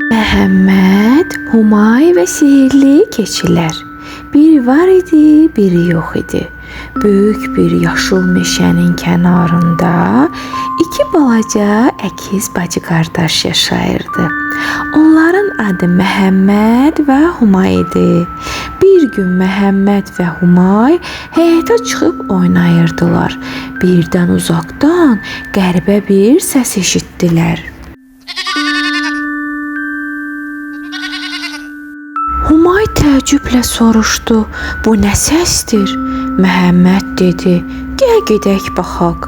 Məhəmməd, Humay və sihirli keçilər. Biri var idi, biri yox idi. Böyük bir yaşıl meşənin kənarında iki balaca əkiz bacı qardaş yaşayırdı. Onların adı Məhəmməd və Humay idi. Bir gün Məhəmməd və Humay həyətə çıxıb oynayırdılar. Birdən uzaqdan qəribə bir səs eşitdilər. Humay təəccüblə soruşdu: "Bu nə səsdir?" Məhəmməd dedi: "Gəl gedək baxaq."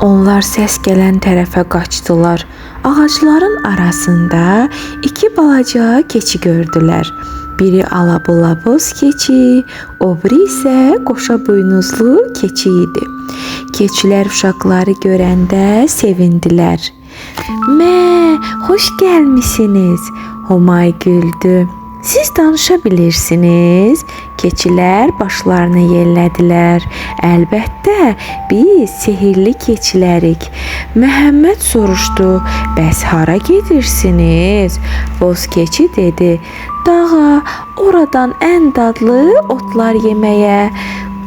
Onlar səs gələn tərəfə qaçdılar. Ağacların arasında iki balaca keçi gördülər. Biri alabulaboz keçi, o biri isə qoşa buynuzlu keçi idi. Keçilər uşaqları görəndə sevindilər. "Mə, xoş gəlmisiniz." Humay güldü. "Siz danışa bilirsiniz?" Keçilər başlarını yellədilər. "Əlbəttə, biz sehirli keçilərik." Məhəmməd soruşdu: "Bəs hara gedirsiniz?" Boz keçi dedi: "Dağa, oradan ən dadlı otlar yeməyə."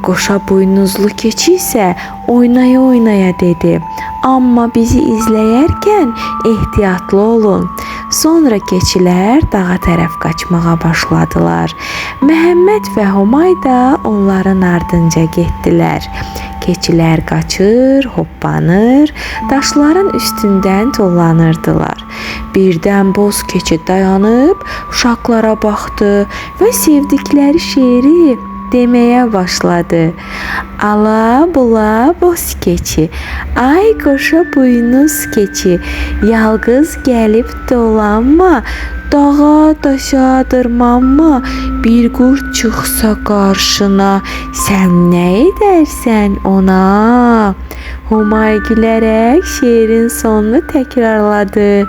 Qoşa buynuzlu keçi isə oynaya-oynaya dedi: "Amma bizi izləyərkən ehtiyatlı olun." Sonra keçilər dağa tərəf qaçmağa başladılar. Məhəmməd və Humay da onların ardınca getdilər. Keçilər qaçır, hoppanır, daşların üstündən tullanırdılar. Birdən boz keçi dayanıb uşaqlara baxdı və sevdikləri şeiri deməyə başladı. "Ala bula boz keçi, ay qoşa buynuz keçi, yalqız gəlib dolanma, dağa daşa dırmanma, bir qurd çıxsa qarşına, sən nə edərsən ona?" Humay gülərək şeirin sonunu təkrarladı.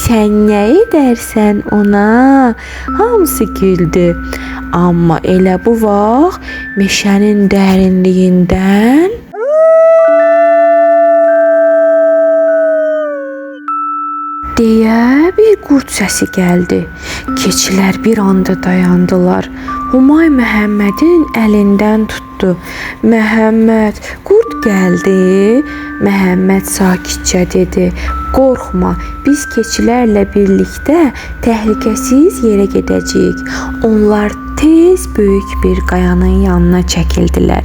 "Sən nə edərsən ona?" Hamısı güldü. Amma elə bu vaxt meşənin dərinliyindən deyə bir qurd səsi gəldi. Keçilər bir anda dayandılar. Humay Məhəmmədin əlindən tutdu. "Məhəmməd, qurd gəldi." Məhəmməd sakitcə dedi: "Qorxma, biz keçilərlə birlikdə təhlükəsiz yerə gedəcəyik." Onlar tez böyük bir qayanın yanına çəkildilər.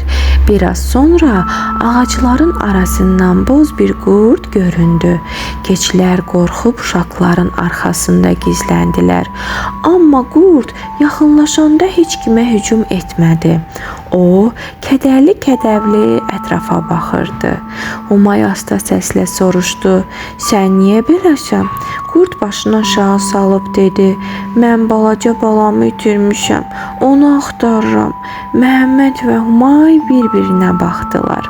Biraz sonra ağacların arasından boz bir qurd göründü. Keçilər qorxub uşaqların arxasında gizləndilər. Amma qurd yaxınlaşanda heç kimə hücum etmədi. O, kədərli-kədərli ətrafa baxırdı. Humay asta səslə soruşdu: "Sən niyə beləsən?" Qurd başını aşağı salıb dedi: "Mən balaca balamı itirmişəm. Onu axtarıram." Məhəmməd və Humay bir-birinə baxdılar.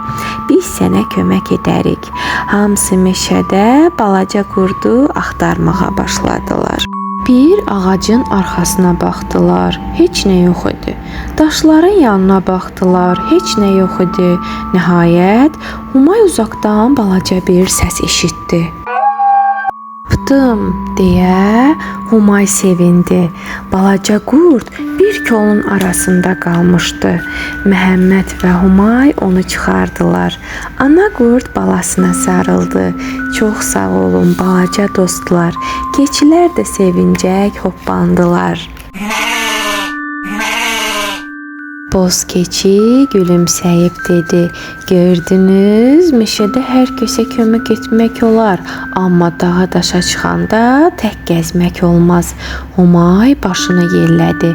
"Biz sənə kömək edərik." Hamısı meşədə balaca qurdu axtarmağa başladılar. Bir ağacın arxasına baxdılar. Heç nə yox idi. Daşların yanına baxdılar. Heç nə yox idi. Nəhayət Humay uzaqdan balaca bir səs eşitdi. "Tapdım," deyə Humay sevindi. Balaca qurd bir kolun arasında qalmışdı. Məhəmməd və Humay onu çıxardılar. Ana qurd balasına sarıldı. "Çox sağ olun balaca dostlar." Keçilər də sevincək hoppandılar. Boz keçi gülümsəyib dedi: "Gördünüz, meşədə hər kəsə kömək etmək olar, amma dağa daşa çıxanda tək gəzmək olmaz." Humay başını yellədi.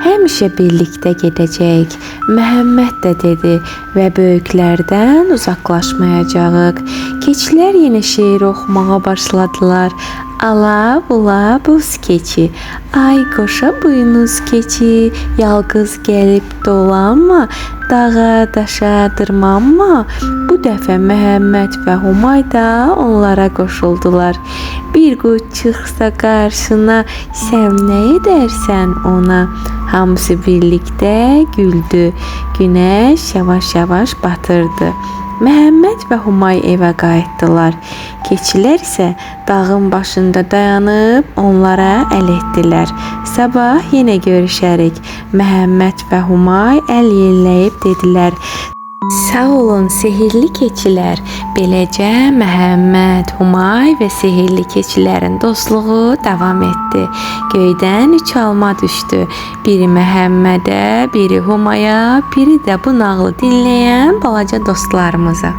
"Həmişə birlikdə gedəcəyik." Məhəmməd də dedi: "Və böyüklərdən uzaqlaşmayacağıq." Keçilər yenə şeir oxumağa başladılar. "Ala bula boz keçi, ay qoşa buynuz keçi, yalqız gəlib dolanma, dağa daşa dırmanma." Bu dəfə Məhəmməd və Humay da onlara qoşuldular. "Bir qurd çıxsa qarşına, sən nə edərsən ona?" Hamısı birlikdə güldü. Günəş yavaş-yavaş batırdı. Məhəmməd və Humay evə qayıtdılar. Keçilər isə dağın başında dayanıb onlara əl etdilər. Sabah yenə görüşərik. Məhəmməd və Humay əl yelləyib dedilər: Sağ olun sehirli keçilər. Beləcə Məhəmməd, Humay və sehirli keçilərin dostluğu davam etdi. Göydən 3 alma düşdü. Biri Məhəmmədə, biri Humaya, biri də bu nağılı dinləyən balaca dostlarımıza.